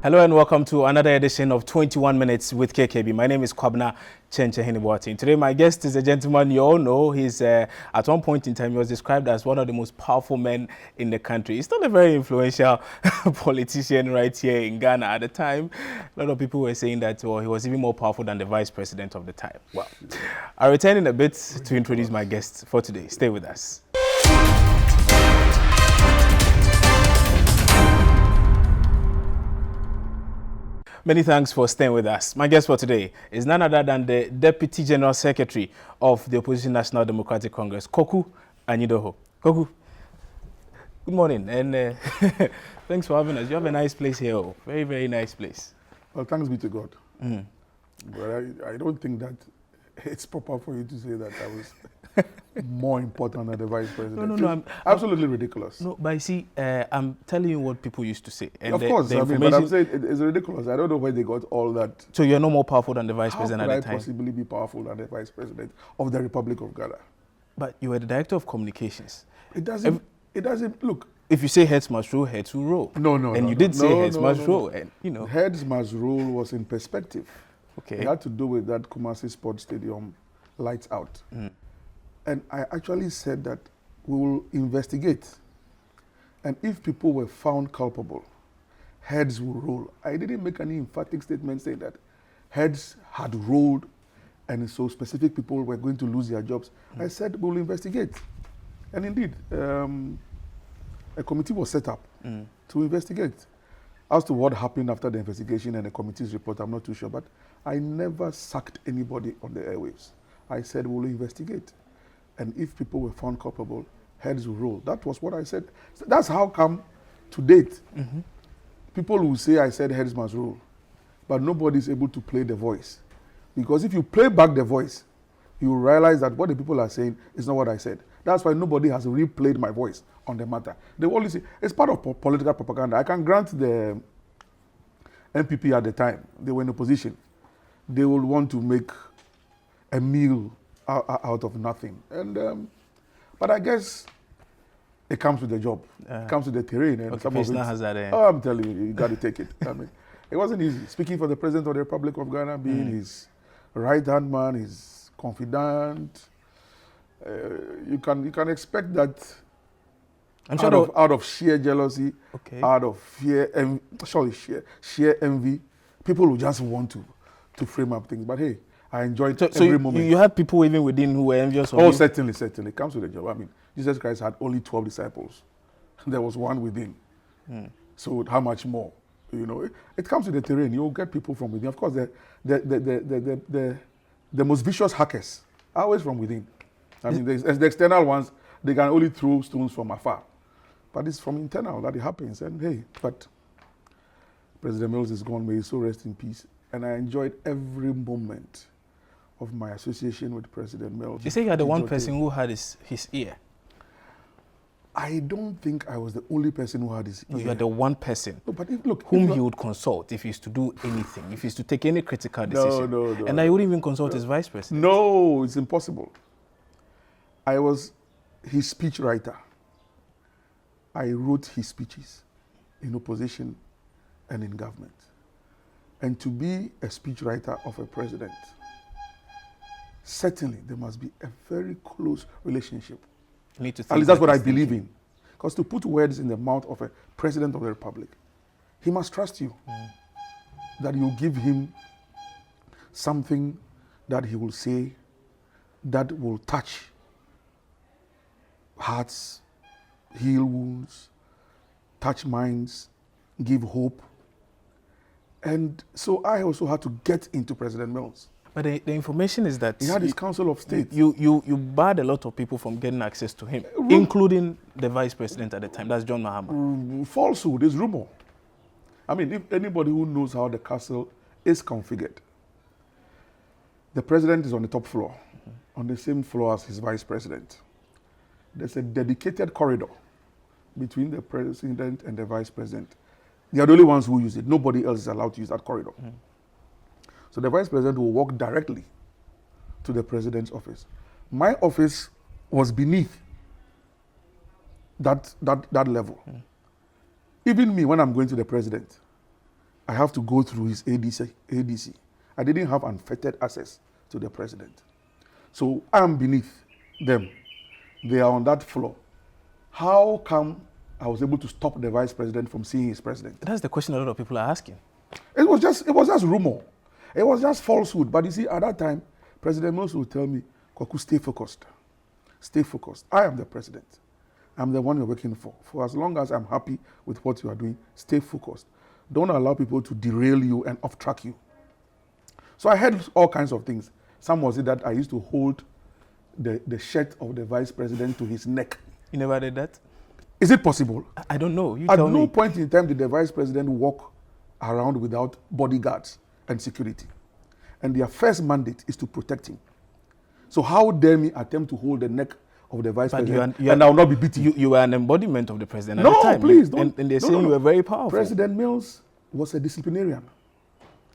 Hello and welcome to another edition of 21 Minutes with KKB. My name is Kwabna Chenchehinibuati. Today my guest is a gentleman you all know. He's at one point in time he was described as one of the most powerful men in the country. He's still a very influential politician right here in Ghana at the time. A lot of people were saying that he was even more powerful than the vice president of the time. Well, I'll return in a bit to introduce my guest for today. Stay with us. Many thanks for staying with us. My guest for today is none other than the Deputy General Secretary of the Opposition National Democratic Congress, Koku Anyidoho. Koku, good morning, and thanks for having us. You have a nice place here, very, very nice place. Well, thanks be to God. But I don't think that it's proper for you to say that I was more important than the vice president. No, absolutely ridiculous. No, but you see, I'm telling you what people used to say. And of course, but I'm saying it's ridiculous. I don't know where they got all that. So you're no more powerful than the vice president at the time? How could I possibly be powerful than the vice president of the Republic of Ghana? But you were the director of communications. It doesn't, look. If you say heads must rule, heads will roll. And you did say heads must rule. And, you know. Heads must rule was in perspective. Okay. It had to do with that Kumasi Sports Stadium lights out. And I actually said that we will investigate. And if people were found culpable, heads will roll. I didn't make any emphatic statement saying that heads had rolled and so specific people were going to lose their jobs. I said we'll investigate. And indeed, a committee was set up to investigate. As to what happened after the investigation and the committee's report, I'm not too sure, but I never sacked anybody on the airwaves. I said we'll investigate. And if people were found culpable, heads will roll. That was what I said. So that's how come to date, people will say I said heads must roll, but nobody is able to play the voice. Because if you play back the voice, you realize that what the people are saying is not what I said. That's why nobody has replayed my voice on the matter. They only say, it's part of political propaganda. I can grant the MPP at the time, they were in opposition. They would want to make a meal out of nothing. And but I guess it comes with the job. It comes with the terrain. And some of it, I'm telling you, you got to take it. I mean, it wasn't easy. Speaking for the President of the Republic of Ghana, being his right-hand man, his confidant, you can expect that I'm sure out of sheer jealousy, out of fear, sheer envy, people will just want to frame up things. But hey, I enjoyed every moment. You had people even within who were envious of you? Oh, certainly. It comes with the job. I mean, Jesus Christ had only 12 disciples. There was one within. So how much more? You know, it comes with the terrain. You'll get people from within. Of course, the most vicious hackers are always from within. I mean, the external ones, they can only throw stones from afar. But it's from internal that it happens. And hey, but President Mills is gone. May he so rest in peace. And I enjoyed every moment of my association with President Mills. You say you are the one person who had his ear. I don't think I was the only person who had his ear. You are the one person whom he would consult if he used to do anything, if he used to take any critical decision. No. And I wouldn't even consult his vice president. No, it's impossible. I was his speech writer. I wrote his speeches in opposition and in government. And to be a speechwriter of a president, certainly there must be a very close relationship. At least that's what I believe in. Because to put words in the mouth of a president of the republic, he must trust you. That you give him something that he will say that will touch hearts, heal wounds, touch minds, give hope. And so I also had to get into President Mills. But the information is that he had his Council of State. You barred a lot of people from getting access to him, including the vice president at the time. That's John Mahama. Falsehood is rumor. I mean, if anybody who knows how the castle is configured, the president is on the top floor, on the same floor as his vice president. There's a dedicated corridor between the president and the vice president. They are the only ones who use it. Nobody else is allowed to use that corridor. So the vice president will walk directly to the president's office. My office was beneath that level. Even me, when I'm going to the president, I have to go through his ADC. I didn't have unfettered access to the president. So I'm beneath them. They are on that floor. How come I was able to stop the vice president from seeing his president? That's the question a lot of people are asking. It was just rumor. It was just falsehood. But you see, at that time, President Mills would tell me, Koku, stay focused. Stay focused. I am the president. I'm the one you're working for. For as long as I'm happy with what you are doing, stay focused. Don't allow people to derail you and off-track you. So I heard all kinds of things. Some was it that I used to hold the shirt of the vice president to his neck. You never did that? Is it possible? I don't know. You At tell me. no point in time did the vice president walk around without bodyguards and security. And their first mandate is to protect him. So how dare me attempt to hold the neck of the vice president and I will not be beaten? You were an embodiment of the president at the time. No, please don't. And they're saying you were very powerful. President Mills was a disciplinarian.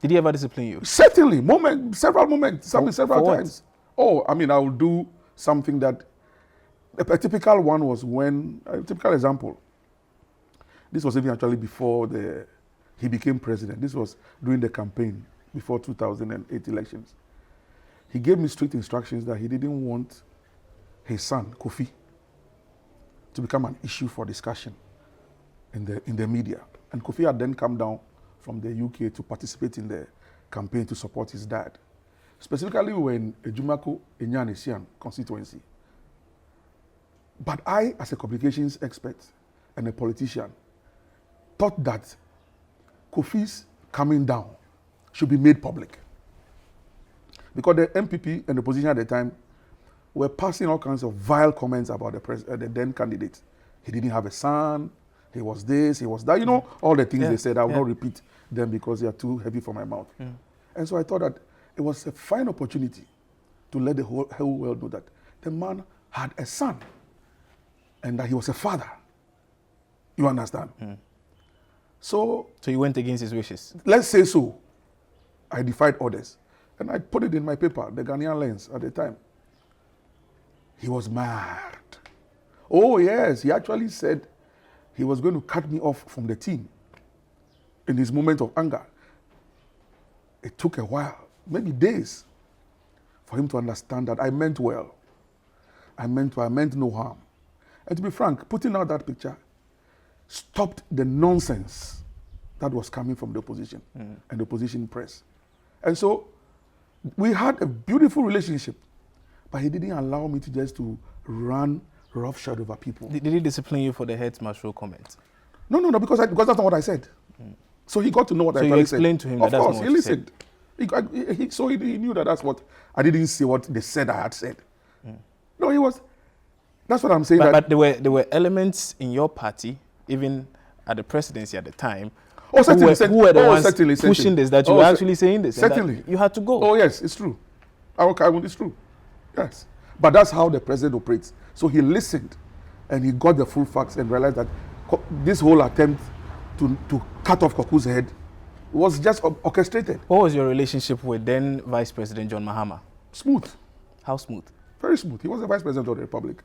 Did he ever discipline you? Certainly, several moments, several for times. Oh, I mean, I will do something that, a typical one was when, a typical example, this was even actually before he became president. This was during the campaign before 2008 elections. He gave me strict instructions that he didn't want his son, Kofi, to become an issue for discussion in the media. And Kofi had then come down from the UK to participate in the campaign to support his dad. Specifically when Ejumako Enyanesian constituency. But I, as a communications expert and a politician, thought that Kofi's coming down should be made public. Because the MPP and the opposition at the time were passing all kinds of vile comments about the then candidate. He didn't have a son, he was this, he was that. You know, all the things they said. I will not repeat them because they are too heavy for my mouth. And so I thought that it was a fine opportunity to let the whole world know that the man had a son and that he was a father. You understand? So you went against his wishes? Let's say so. I defied orders. And I put it in my paper, the Ghanaian Lens at the time. He was mad. Oh yes, he actually said he was going to cut me off from the team in his moment of anger. It took a while, maybe days, for him to understand that I meant well. I meant no harm. And to be frank, putting out that picture stopped the nonsense that was coming from the opposition and the opposition press. And so we had a beautiful relationship, but he didn't allow me to run roughshod over people. Did he discipline you for the head marshal comment? No, because that's not what I said. So he got to know what I said. So you explained to him that that's what he listened. So he knew that that's what, I didn't say what they said I had said. No, that's what I'm saying. But there were elements in your party, even at the presidency at the time, who were the ones pushing this, that you were actually saying this. Certainly. You had to go. Oh yes, it's true. It's true. Yes. But that's how the president operates. So he listened and he got the full facts and realized that this whole attempt to cut off Koku's head was just orchestrated. What was your relationship with then Vice President John Mahama? Smooth. How smooth? Very smooth. He was the Vice President of the Republic.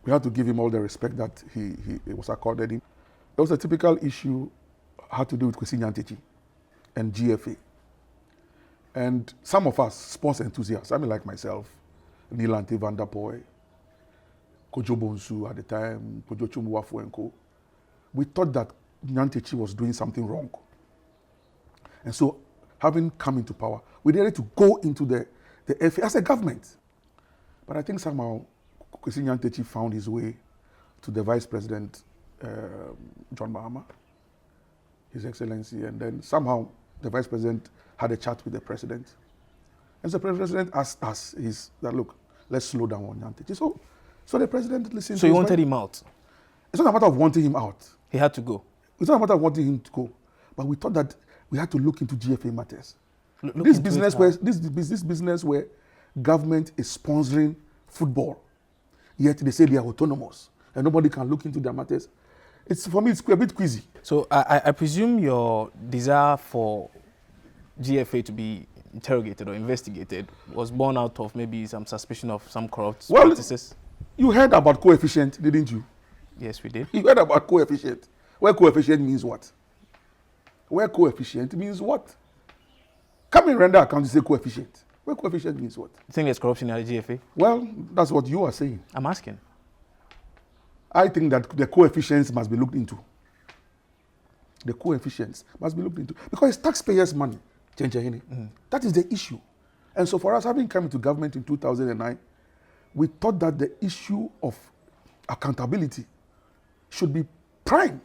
We had to give him all the respect that he was accorded him. There was a typical issue had to do with Kwesi Nyantakyi and GFA. And some of us, sports enthusiasts, I mean like myself, Nilante Van der Poy, Kojo Bonsu at the time, Kojo Chumuwafu and Co., we thought that Nyantakyi was doing something wrong. And so, having come into power, we needed to go into the FA as a government. But I think somehow Kwesi Nyantakyi found his way to the Vice President, John Mahama, His Excellency, and then somehow the Vice President had a chat with the President. And the President asked us, look, let's slow down on Nyantakyi. So the President listened. So you wanted him out? It's not a matter of wanting him out. He had to go. It's not a matter of wanting him to go. But we thought that we had to look into GFA matters. This business where government is sponsoring football, yet they say they are autonomous and nobody can look into their matters. For me, it's a bit queasy. So I presume your desire for GFA to be interrogated or investigated was born out of maybe some suspicion of some corrupt practices? You heard about coefficient, didn't you? Yes, we did. You heard about coefficient. Well, coefficient means what? Where coefficient means what? Come and render account to say coefficient. Where coefficient means what? You think there's corruption at the GFA? Well, that's what you are saying. I'm asking. I think that the coefficients must be looked into. The coefficients must be looked into. Because it's taxpayers' money. That is the issue. And so for us, having come into government in 2009, we thought that the issue of accountability should be prime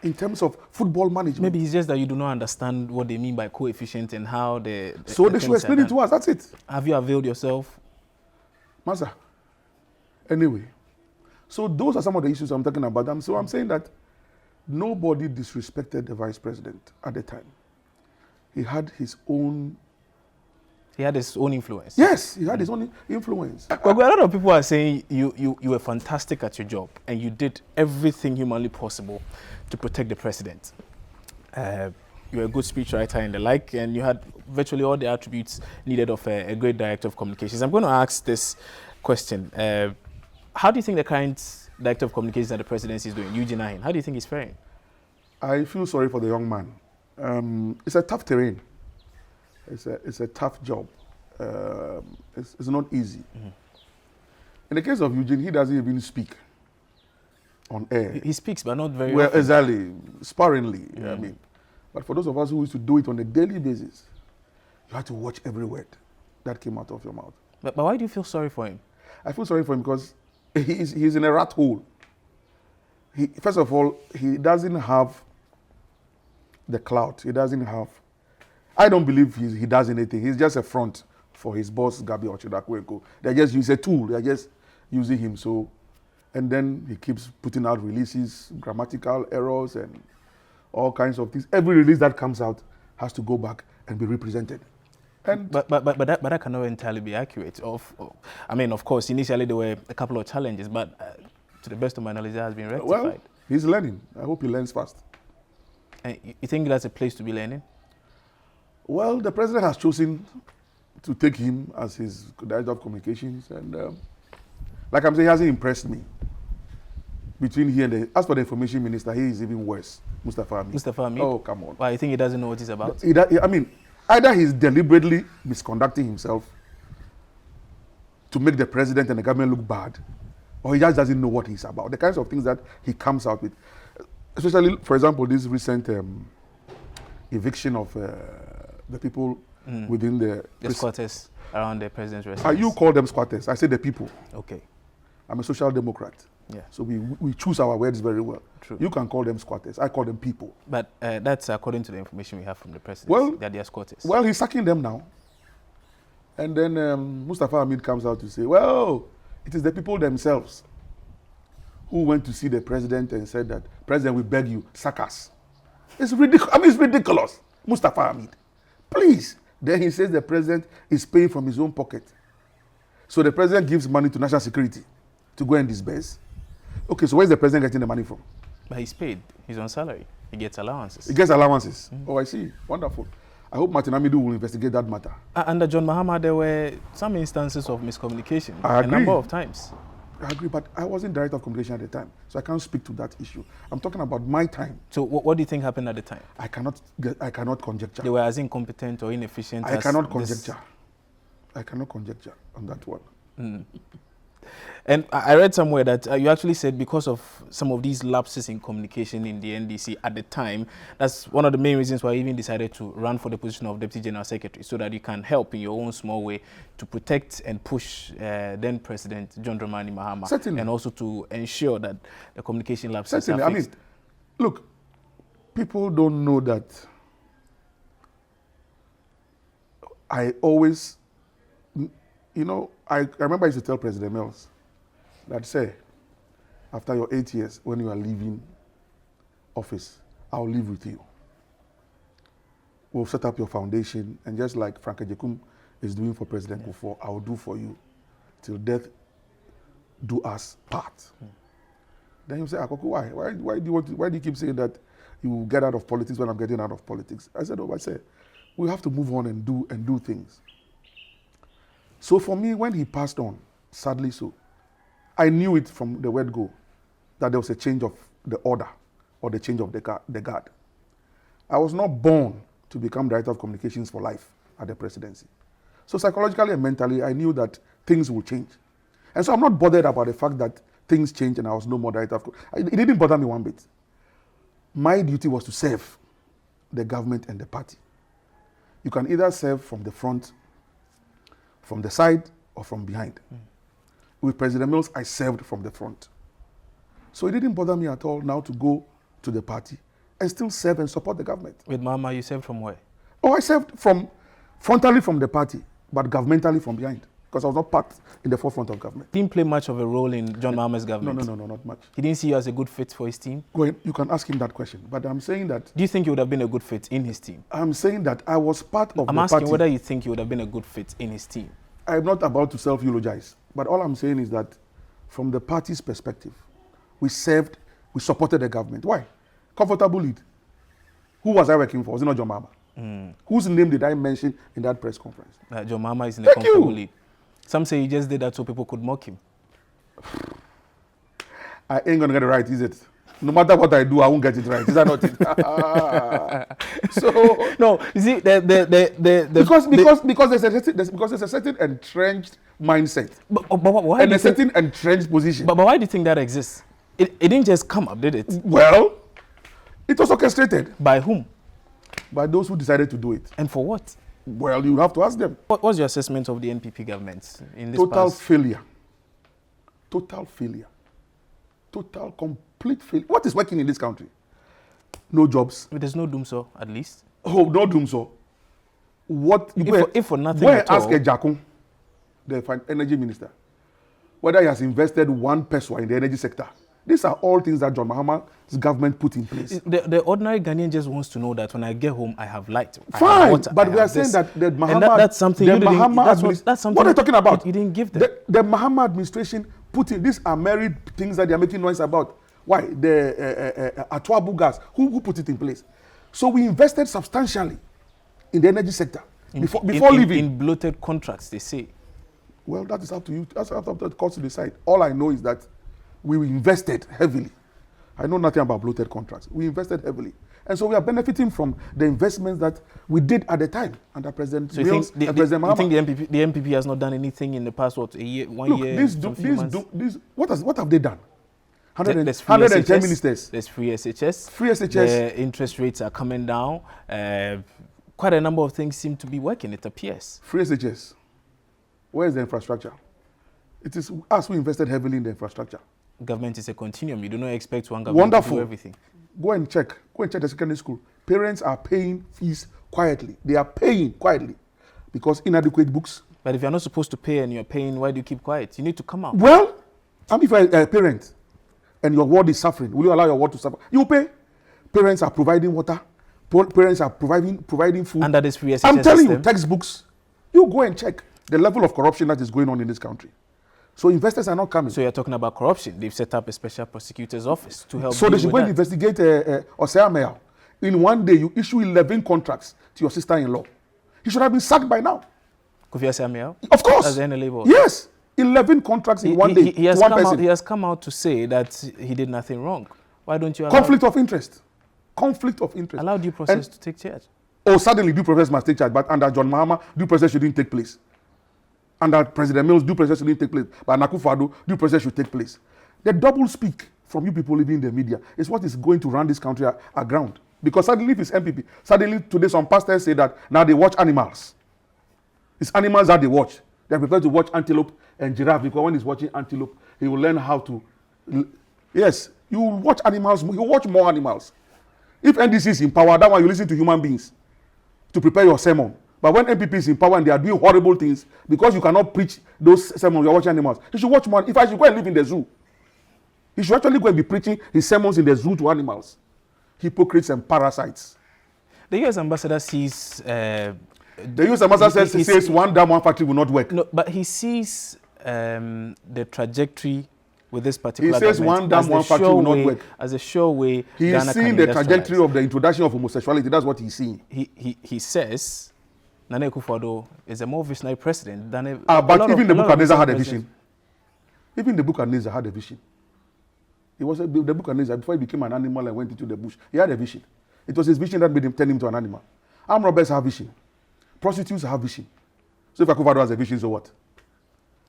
in terms of football management. Maybe it's just that you do not understand what they mean by coefficient and how so they should explain it to us, that's it. Have you availed yourself? Master. Anyway, so those are some of the issues I'm talking about. So I'm saying that nobody disrespected the vice president at the time. He had his own... He had his own influence. Yes, he had his own influence. But a lot of people are saying you were fantastic at your job and you did everything humanly possible to protect the president. You were a good speechwriter and the like, and you had virtually all the attributes needed of a great director of communications. I'm going to ask this question. How do you think the current director of communications at the presidency is doing, Eugene Ahin? How do you think he's faring? I feel sorry for the young man. It's a tough terrain. It's a tough job. It's not easy. In the case of Eugene, he doesn't even speak on air. He speaks, but not very well, often. Exactly, sparingly. You know what I mean? But for those of us who used to do it on a daily basis, you have to watch every word that came out of your mouth. But why do you feel sorry for him? I feel sorry for him because he's in a rat hole. First of all, he doesn't have the clout. He doesn't have... I don't believe he does anything. He's just a front for his boss, Gabi Ochidakweko. They just use a tool. They're just using him. So, and then he keeps putting out releases, grammatical errors, and all kinds of things. Every release that comes out has to go back and be represented. And but that cannot entirely be accurate. I mean, of course, initially there were a couple of challenges, but to the best of my knowledge, that has been rectified. Well, he's learning. I hope he learns fast. And you think that's a place to be learning? Well, the president has chosen to take him as his director of communications, and like I'm saying, he hasn't impressed me. Between he and as for the information minister, he is even worse, Mustafa Hamid. Mustafa Hamid? Oh, come on. Why, you think he doesn't know what he's about? I mean, either he's deliberately misconducting himself to make the president and the government look bad, or he just doesn't know what he's about. The kinds of things that he comes out with, especially, for example, this recent eviction of the people within the squatters around the president's residence. You call them squatters. I say the people. Okay. I'm a social democrat. Yeah. So we choose our words very well. True. You can call them squatters. I call them people. But that's according to the information we have from the president. Well, that they are squatters. Well, he's sacking them now. And then Mustafa Hamid comes out to say, well, it is the people themselves who went to see the president and said that, President, we beg you, sack us. It's ridiculous. I mean, it's ridiculous. Mustafa Hamid. Please. Then he says the president is paying from his own pocket. So the president gives money to national security to go and disburse. Okay, so where's the president getting the money from? But he's paid. He's on salary. He gets allowances. He gets allowances. Oh, I see. Wonderful. I hope Martin Amidu will investigate that matter. Under John Mahama, there were some instances of miscommunication. I agree. A number of times. I agree, but I wasn't director of communication at the time, so I can't speak to that issue. I'm talking about my time. So what do you think happened at the time? I cannot conjecture. They were as incompetent or inefficient I cannot conjecture. I cannot conjecture on that one. And I read somewhere that you actually said because of some of these lapses in communication in the NDC at the time, that's one of the main reasons why you even decided to run for the position of Deputy General Secretary, so that you can help in your own small way to protect and push then President John Dramani Mahama. Certainly. And also to ensure that the communication lapses Certainly. are fixed. I mean, look, people don't know that I always, you know, I remember I used to tell President Mills that, say, after your 8 years, when you are leaving office, I'll live with you. We'll set up your foundation, and just like Frank Ejekum is doing for President Kufuor, I will do for you till death do us part. Then you say, Koku, why do you keep saying that you will get out of politics when I'm getting out of politics? I said, we have to move on and do things. So for me, when he passed on, sadly so, I knew it from the word go that there was a change of the order or the change of the guard. I was not born to become director of communications for life at the presidency. So psychologically and mentally, I knew that things will change. And so I'm not bothered about the fact that things changed and I was no more director of it didn't bother me one bit. My duty was to serve the government and the party. You can either serve from the front, from the side, or from behind. With President Mills, I served from the front. So it didn't bother me at all now to go to the party and still serve and support the government. With Mahama, you served from where? Oh, I served frontally from the party, but governmentally from behind, because I was not part in the forefront of government. Didn't play much of a role in John Mahama's government? No, not much. He didn't see you as a good fit for his team? You can ask him that question, but I'm saying that... Do you think you would have been a good fit in his team? I'm saying that I was part of the party. I'm asking whether you think you would have been a good fit in his team. I'm not about to self-eulogize, but all I'm saying is that from the party's perspective, we supported the government. Why? Comfortable lead. Who was I working for? Was it not John Mahama? Whose name did I mention in that press conference? John Mahama is in a comfortable lead. Some say he just did that so people could mock him. I ain't going to get it right, is it? No matter what I do, I won't get it right. Is that not it? So no, you see, because there's a certain entrenched mindset but why and a certain entrenched position. But why do you think that exists? It didn't just come up, did it? Well, it was orchestrated. By whom? By those who decided to do it. And for what? Well, you have to ask them. What was your assessment of the NPP government in this Total failure. Total failure. Total, complete failure. What is working in this country? No jobs. But there's no doomso, at least. Oh, no doomso. What? If for nothing where at ask all. Ejakun, the energy minister, whether he has invested 1 peso in the energy sector. These are all things that John Mahama's government put in place. The ordinary Ghanaian just wants to know that when I get home, I have light. Fine, but we are saying that the Mahama... that's something you didn't... That's something what are you talking about? You didn't give them. The Mahama administration put in... These are married things that they are making noise about. Why? The Atuabu gas. Who put it in place? So we invested substantially in the energy sector before leaving. In bloated contracts, they say. Well, that is up to you. That's up to the court to decide. All I know is that we invested heavily. I know nothing about bloated contracts. We invested heavily. And so we are benefiting from the investments that we did at the time under President Mills and President Mahama. You think the NPP has not done anything in the past, what, a year, one year, what have they done? There's 110 ministers. There's free SHS. Free SHS. The interest rates are coming down. Quite a number of things seem to be working, it appears. Free SHS. Where is the infrastructure? It is us who invested heavily in the infrastructure. Government is a continuum. You do not expect one government to do everything. Go and check the secondary school. Parents are paying fees quietly. They are paying quietly because inadequate books. But if you're not supposed to pay and you're paying, why do you keep quiet? You need to come out. Well, if you're a parent and your ward is suffering, will you allow your ward to suffer? You pay. Parents are providing water. Parents are providing food. Under this free SHS I'm telling system. you, textbooks. You go and check the level of corruption that is going on in this country. So investors are not coming. So you're talking about corruption. They've set up a special prosecutor's office to help. So they should go and investigate Osea. In one day, you issue 11 contracts to your sister-in-law. He should have been sacked by now. Kofi Asamiao? Of course. As the NLA. Yes. 11 contracts in one day. He has come out to say that he did nothing wrong. Why don't you allow... Conflict of interest. Conflict of interest. Allow due process to take charge. Oh, suddenly due process must take charge. But under John Mahama, due process shouldn't take place. Under President Mills, due process shouldn't take place. But Nakufado, due process should take place. The double speak from you people living in the media is what is going to run this country aground. Because suddenly, if it's MPP, suddenly today some pastors say that now they watch animals. It's animals that they watch. They're prepared to watch antelope and giraffe because when he's watching antelope, he will learn how to... Yes, you watch animals, you watch more animals. If NDC is in power, that one you listen to human beings to prepare your sermon. But when MPP is in power and they are doing horrible things, because you cannot preach those sermons, you're watching animals. You should watch more. If I should go and live in the zoo, he should actually go and be preaching his sermons in the zoo to animals. Hypocrites and parasites. The U.S. ambassador sees... the U.S. ambassador says one dam, one factory will not work. No, but he sees the trajectory with this particular He says one dam, one factory will not work. As a sure way, he is seeing the trajectory of the introduction of homosexuality. That's what he's seeing. He says Nana Akufo-Addo is a more visionary president than but even the Nebuchadnezzar had a vision. Even the Nebuchadnezzar had a vision. He was the Nebuchadnezzar before he became an animal and went into the bush. He had a vision. It was his vision that made him turn him to an animal. Armed robbers have vision. Prostitutes have vision. So if Akufo-Addo has a vision, so what?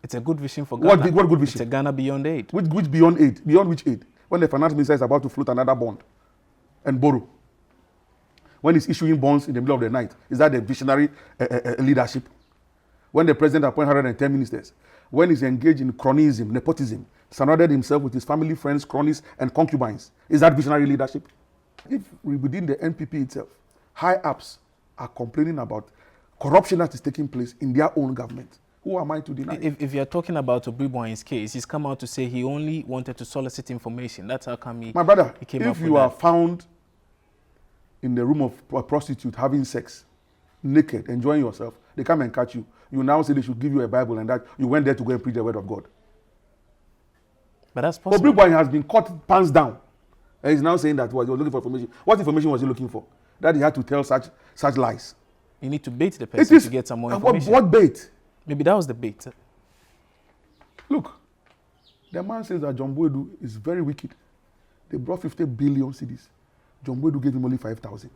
It's a good vision for Ghana. What good vision? It's a Ghana beyond aid. Which beyond aid? Beyond which aid? When the finance minister is about to float another bond and borrow. When he's issuing bonds in the middle of the night. Is that the visionary leadership? When the president appoints 110 ministers. When he's engaged in cronyism, nepotism, surrounded himself with his family, friends, cronies, and concubines. Is that visionary leadership? If within the NPP itself, high-ups are complaining about corruption that is taking place in their own government, who am I to deny? If you're talking about Obribwan's case, he's come out to say he only wanted to solicit information. That's how come he... My brother, he came up if with you are that. found in the room of a prostitute having sex, naked, enjoying yourself, they come and catch you. You now say they should give you a Bible and that you went there to go and preach the word of God. But that's possible. Obribwan has been caught pants down. And he's now saying that he was looking for information. What information was he looking for? That he had to tell such lies. You need to bait the person to get some more information. What bait? Maybe that was the bait. Look, the man says that John Boydu is very wicked. They brought 50 billion cedis. John Boydu gave him only 5,000.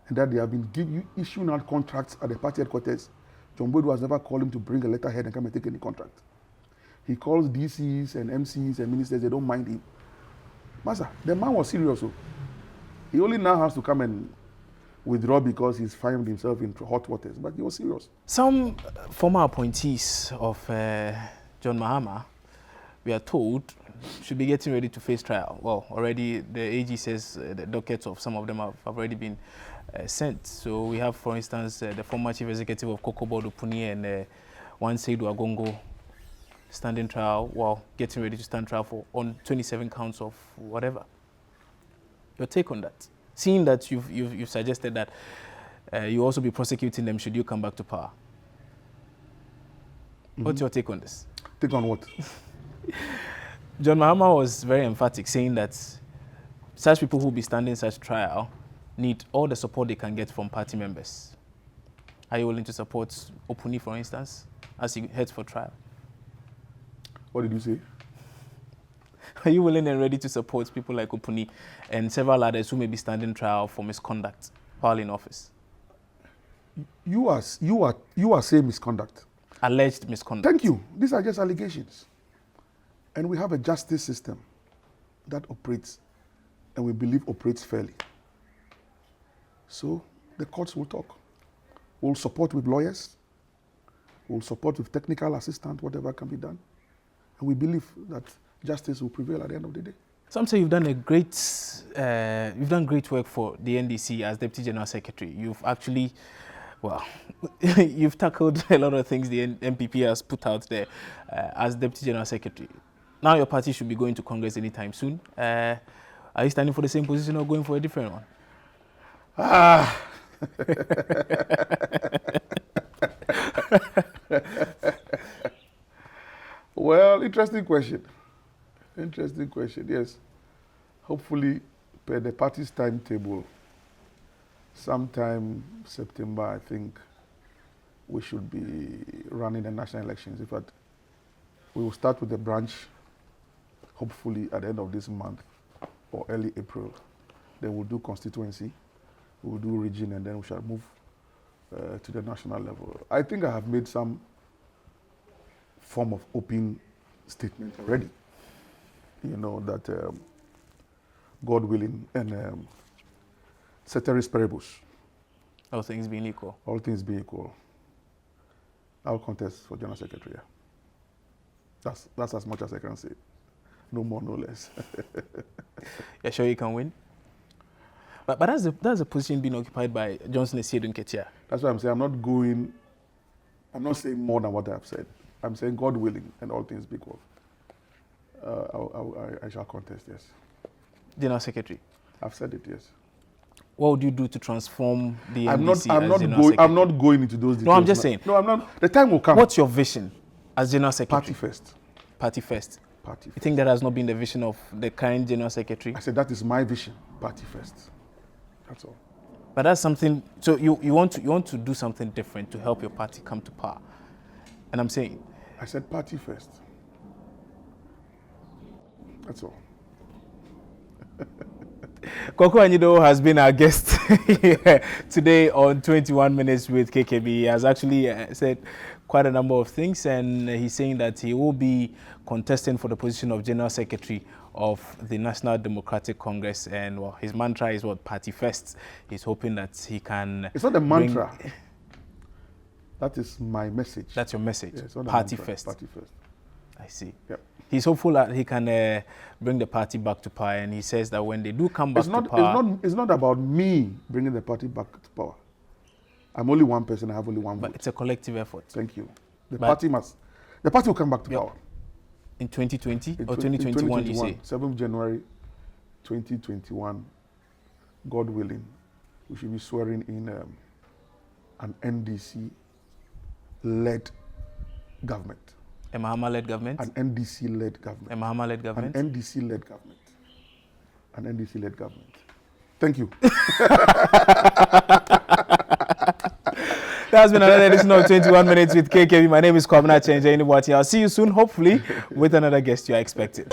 And that they have been issuing out contracts at the party headquarters. John Boydu has never called him to bring a letterhead and come and take any contract. He calls DCs and MCs and ministers, they don't mind him. Master, the man was serious. So he only now has to come and withdraw because he's found himself in hot waters, but he was serious. Some former appointees of John Mahama, we are told, should be getting ready to face trial. Well, already the AG says the dockets of some of them have already been sent. So we have, for instance, the former chief executive of Koku Anyidoho and one Seidu Agongo standing trial, well, getting ready to stand trial for on 27 counts of whatever. Your take on that? Seeing that you've suggested that you also be prosecuting them should you come back to power. Mm-hmm. What's your take on this? Take on what? John Mahama was very emphatic, saying that such people who will be standing such trial need all the support they can get from party members. Are you willing to support Opuni, for instance, as he heads for trial? What did you say? Are you willing and ready to support people like Opuni and several others who may be standing trial for misconduct while in office? You are saying misconduct. Alleged misconduct. Thank you. These are just allegations. And we have a justice system that operates, and we believe operates fairly. So the courts will talk. We'll support with lawyers. We'll support with technical assistance, whatever can be done. And we believe that justice will prevail at the end of the day. Some say you've done great work for the NDC as Deputy General Secretary. You've actually, well, you've tackled a lot of things the NPP has put out there as Deputy General Secretary. Now your party should be going to Congress anytime soon. Are you standing for the same position or going for a different one? Well, interesting question. Interesting question, yes. Hopefully, per the party's timetable, sometime September, I think, we should be running the national elections. In fact, we will start with the branch, hopefully at the end of this month or early April. Then we'll do constituency, we'll do region, and then we shall move to the national level. I think I have made some form of open statement already. You know, that God willing and ceteris paribus. All things being equal. All things being equal. I'll contest for General Secretary. That's as much as I can say. No more, no less. You're sure you can win? But that's a position being occupied by Johnson Esiedu Nketia. That's why I'm saying I'm not saying more than what I have said. I'm saying God willing and all things being equal. I shall contest, yes. General Secretary? I've said it, yes. What would you do to transform the I'm NDC I'm not going into those details. No, I'm just saying. No, I'm not. The time will come. What's your vision as General Secretary? Party first. Party first. Party first. You think that has not been the vision of the current General Secretary? I said that is my vision. Party first. That's all. But that's something, so you want to do something different to help your party come to power. And I'm saying. I said party first. That's all. Koku Anyidoho has been our guest today on 21 Minutes with KKB. He has actually said quite a number of things, and he's saying that he will be contesting for the position of General Secretary of the National Democratic Congress. And well, his mantra is what? Party first. He's hoping that he can... It's not a mantra. That is my message. That's your message? Yeah, it's not Party a mantra. first. Party first. I see. Yep. He's hopeful that he can bring the party back to power, and he says that when they do come back to power... It's not about me bringing the party back to power. I'm only one person, I have only one vote. But it's a collective effort. Thank you. The party will come back to power. In 2020 or 2021, you say? 7th January 2021, God willing, we should be swearing in an NDC-led government. A Mahama-led government? An NDC-led government. A Mahama-led government? An NDC-led government. An NDC-led government. Thank you. That has been another edition of 21 Minutes with KKB. My name is Koku Anyidoho. I'll see you soon, hopefully, with another guest you are expecting.